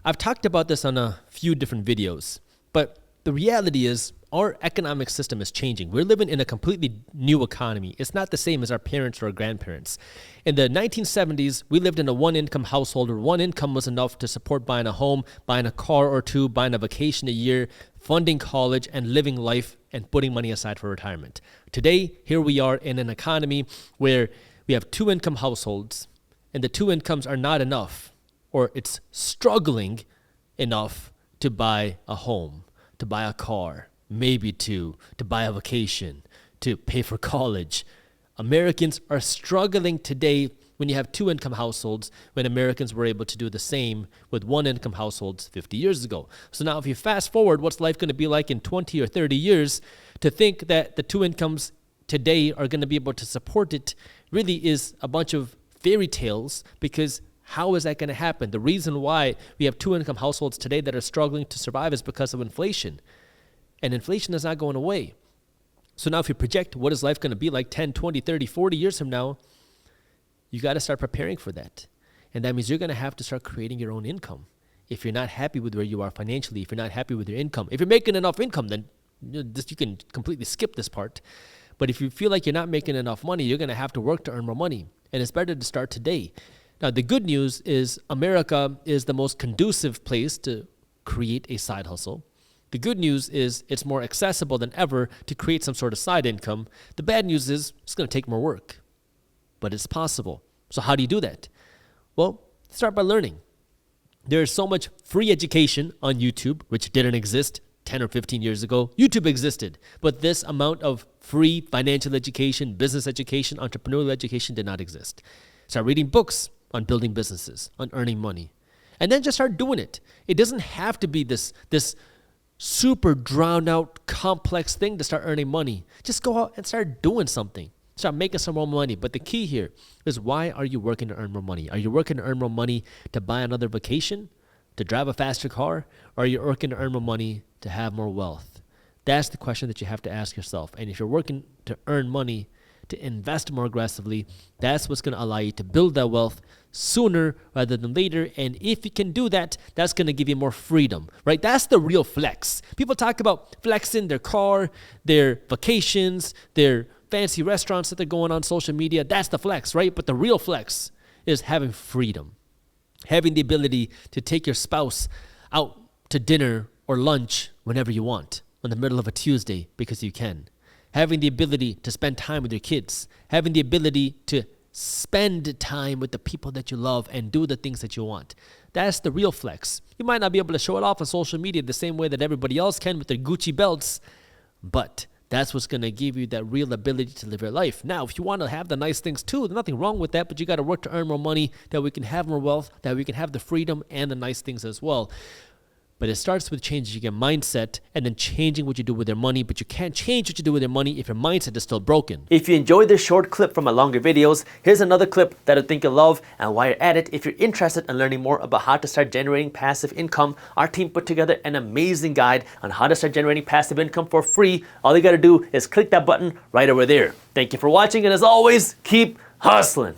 I've talked about this on a few different videos, but the reality is our economic system is changing. We're living in a completely new economy. It's not the same as our parents or our grandparents. In the 1970s, we lived in a one-income household where one income was enough to support buying a home, buying a car or two, buying a vacation a year, funding college, and living life and putting money aside for retirement. Today, here we are in an economy where we have two-income households, and the two incomes are not enough, or it's struggling enough to buy a home, to buy a car, maybe two, to buy a vacation, to pay for college. Americans are struggling today when you have two-income households, when Americans were able to do the same with one-income households 50 years ago. So now if you fast forward, what's life going to be like in 20 or 30 years, to think that the two incomes today are going to be able to support it really is a bunch of fairy tales, because how is that going to happen? The reason why we have two-income households today that are struggling to survive is because of inflation. And inflation is not going away. So now if you project what is life going to be like 10, 20, 30, 40 years from now, you got to start preparing for that. And that means you're going to have to start creating your own income. If you're not happy with where you are financially, if you're not happy with your income, if you're making enough income, then you can completely skip this part. But if you feel like you're not making enough money, you're going to have to work to earn more money. And it's better to start today. Now, the good news is America is the most conducive place to create a side hustle. The good news is it's more accessible than ever to create some sort of side income. The bad news is it's going to take more work, but it's possible. So how do you do that? Well, start by learning. There's so much free education on YouTube, which didn't exist 10 or 15 years ago. YouTube existed, but this amount of free financial education, business education, entrepreneurial education did not exist. Start reading books on building businesses, on earning money, and then just start doing it. It doesn't have to be this super drowned out complex thing to start earning money. Just go out and start doing something. Start making some more money. But the key here is, why are you working to earn more money? Are you working to earn more money to buy another vacation, to drive a faster car, or are you working to earn more money to have more wealth? That's the question that you have to ask yourself. And if you're working to earn money, to invest more aggressively, that's what's going to allow you to build that wealth sooner rather than later. And if you can do that, that's going to give you more freedom, right? That's the real flex. People talk about flexing their car, their vacations, their fancy restaurants that they're going on social media. That's the flex, right? But the real flex is having freedom, having the ability to take your spouse out to dinner or lunch whenever you want in the middle of a Tuesday because you can. Having the ability to spend time with your kids, having the ability to spend time with the people that you love and do the things that you want. That's the real flex. You might not be able to show it off on social media the same way that everybody else can with their Gucci belts, but that's what's going to give you that real ability to live your life. Now, if you want to have the nice things too, there's nothing wrong with that, but you got to work to earn more money, that we can have more wealth, that we can have the freedom and the nice things as well. But it starts with changing your mindset and then changing what you do with your money. But you can't change what you do with your money if your mindset is still broken. If you enjoyed this short clip from my longer videos, here's another clip that I think you'll love. And while you're at it, if you're interested in learning more about how to start generating passive income, our team put together an amazing guide on how to start generating passive income for free. All you got to do is click that button right over there. Thank you for watching, and as always, keep hustling.